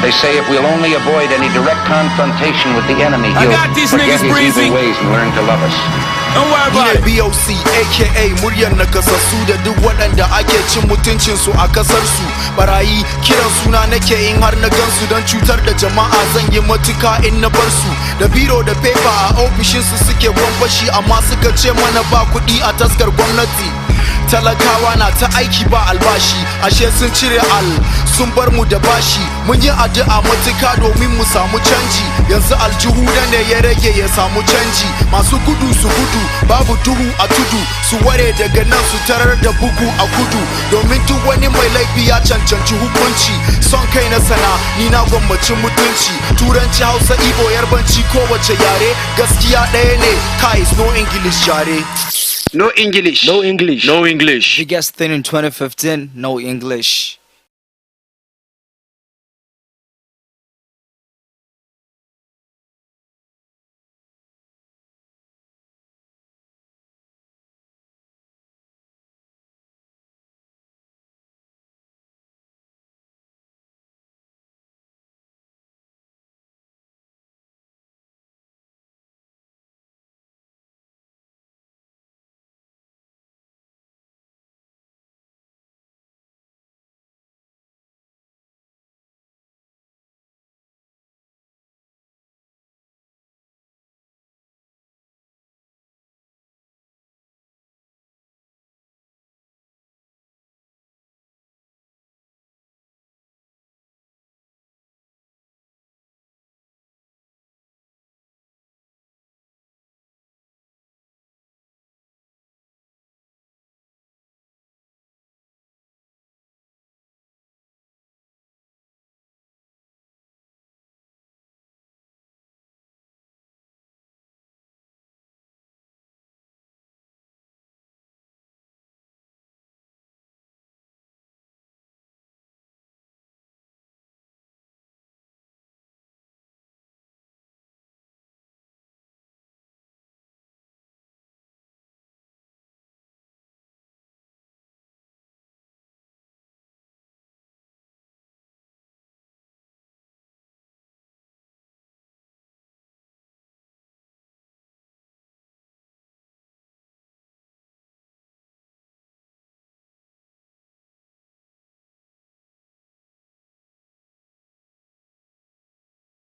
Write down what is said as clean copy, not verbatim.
They say if we'll only avoid any direct confrontation with the enemy, I he'll got these forget niggas his breezy. evil ways and learn to love us. Don't worry about it. BOC aka muryar nakasassu da duk waɗanda ake cin mutuncinsu a kasarsu. Barayi kiran suna nake in har na gansu don cutar da jama'a zan yi matuka in na bar su. Da biro da paper a ofishinsu suke gwamfashi amma suka ce mana ba kuɗi a taskar gwamnati. Talakawa na ta aiki ba albashi, ashe sun cire sun bar mu da bashi. Mun yi addu'a matuka domin mu samu canji, yanzu aljihu da ne ya rage ya samu canji. Masu gudu su gudu, babu duhu a tudu, su ware daga nan su tarar da bugu a kudu. Domin duk wani mai laifi ya cancanci hukunci. Son kai na sana, ni na gwammaci mutunci. Turanci, Hausa, Igbo, Yarbanci, kowace yare gaskiya ɗaya ne. Kai no English yare. No English. No English. No English. Biggest thing in 2015, no English.